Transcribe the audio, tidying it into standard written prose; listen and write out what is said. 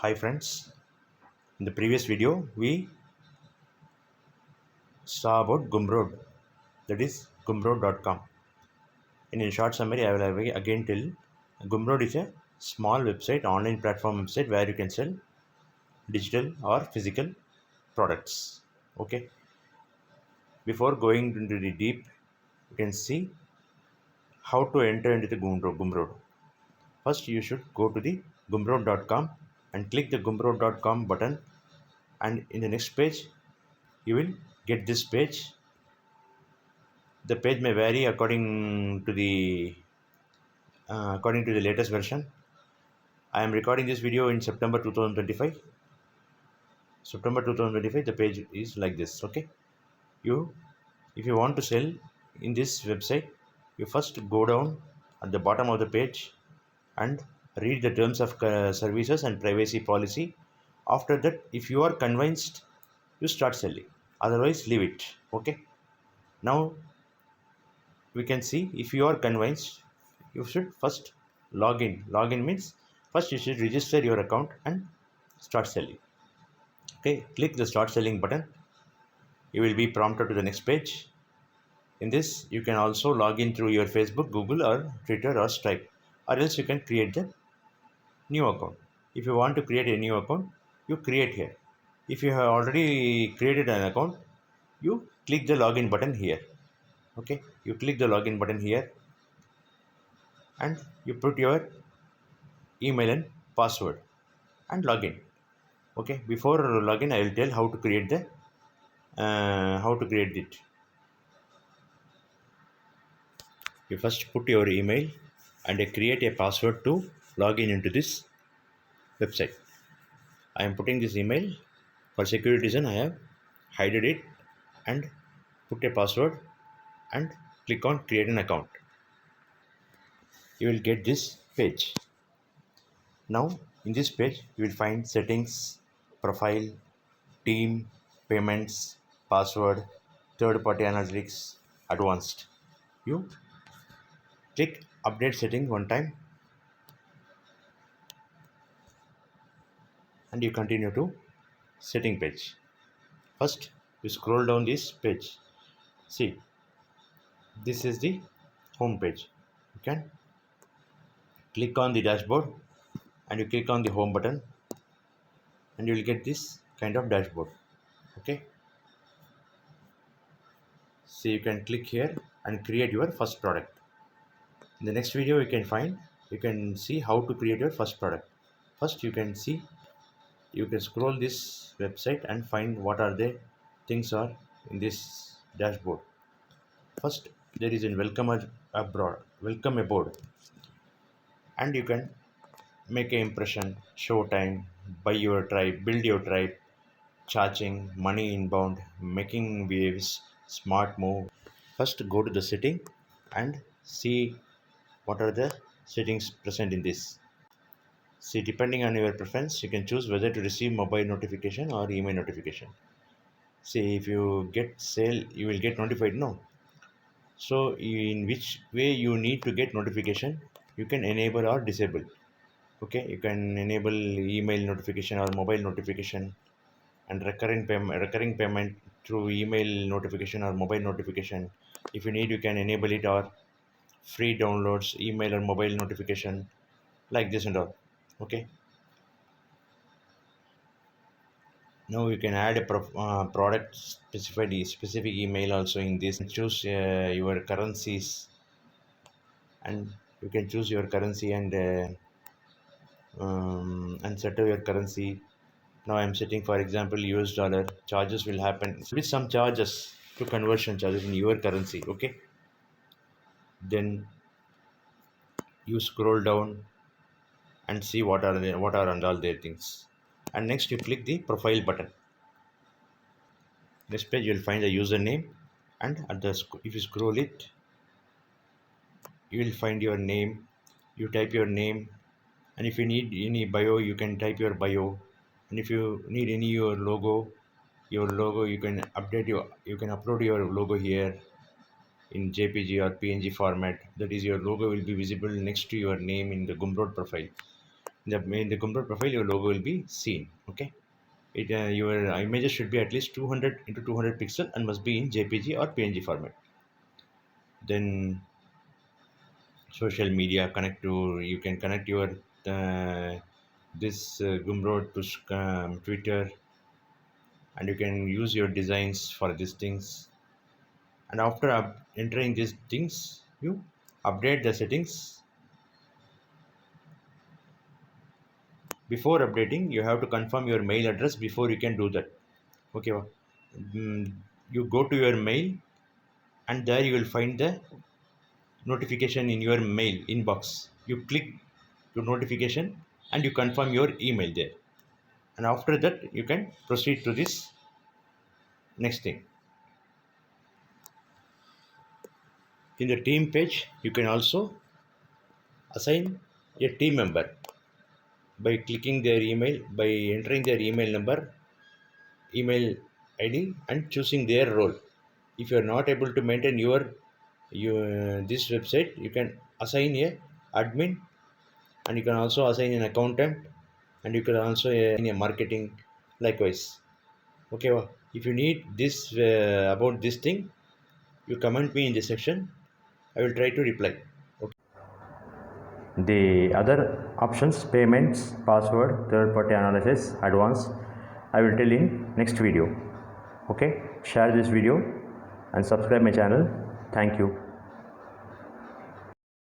Hi friends, in the previous video we saw about Gumroad, that is gumroad.com. In a short summary, I will again tell Gumroad is a small website, online platform website where you can sell digital or physical products. Okay, before going into the deep, you can see how to enter into the Gumroad. First, you should go to the gumroad.com and click the gumroad.com button, and in the next page, you will get this page. The page may vary according to the latest version. I am recording this video in September 2025. September 2025, the page is like this. Okay, you if you want to sell in this website, you first go down at the bottom of the page and read the terms of services and privacy policy. After that, if you are convinced, you start selling. Otherwise, leave it. Okay. Now we can see, if you are convinced, you should first log in means first you should register your account and start selling. Okay, click the start selling button. You will be prompted to the next page. In this, you can also log in through your Facebook, Google, or Twitter, or Stripe, or else you can create the new account. If you want to create a new account, you create here. If you have already created an account, you click the login button here. Okay, you click the login button here and you put your email and password and login. Okay, before login, I will tell how to create it. You first put your email and create a password to log in into this website. I am putting this email. For security reason, I have hidden it and put a password and click on create an account. You will get this page. Now in this page, you will find settings, profile, team, payments, password, third party analytics, advanced. You click update setting one time and you continue to setting page. First, you scroll down this page. See, this is the home page. You can click on the dashboard and you click on the home button and you will get this kind of dashboard. Okay, so you can click here and create your first product. In the next video, you can see how to create your first product. First, you can scroll this website and find what are the things are in this dashboard. First, there is a welcome aboard, and you can make an impression, show time, buy your tribe, build your tribe, charging, money inbound, making waves, smart move. First, go to the setting and see what are the settings present in this. See, depending on your preference, you can choose whether to receive mobile notification or email notification. See, if you get sale, you will get notified. No. So, in which way you need to get notification, you can enable or disable. Okay, you can enable email notification or mobile notification, and recurring payment through email notification or mobile notification. If you need, you can enable it, or free downloads, email or mobile notification, like this and all. Okay. Now you can add a product specific email also in this. Choose your currencies, and you can choose your currency and set your currency. Now I'm setting, for example, US dollar. Charges will happen with some charges to conversion charges in your currency. Okay. Then you scroll down and see what are and all their things. And next you click the profile button. Next page you'll find the username, and if you scroll it, you will find your name. You type your name, and if you need any bio, you can type your bio. And if you need any your logo, you can upload your logo here in JPG or PNG format. That is, your logo will be visible next to your name in the Gumroad profile. in the Gumroad profile, your logo will be seen. Okay. Your images should be at least 200 into 200 pixel and must be in JPG or PNG format. Then social media connect to, you can connect your this Gumroad to Twitter, and you can use your designs for these things. And after entering these things, you update the settings. Before updating, you have to confirm your mail address before you can do that. Okay. You go to your mail, and there you will find the notification in your mail inbox. You click your notification and you confirm your email there, and after that you can proceed to this next thing. In the team page, you can also assign a team member by clicking their email, by entering their email number, email id, and choosing their role. If you are not able to maintain your this website, you can assign a admin, and you can also assign an accountant, and you can also assign a marketing likewise. Okay, if you need this about this thing, you comment me in the section. I will try to reply. Okay. The other options, payments, password, third party analysis, advanced, I will tell in next video. Okay, share this video and subscribe my channel. Thank you.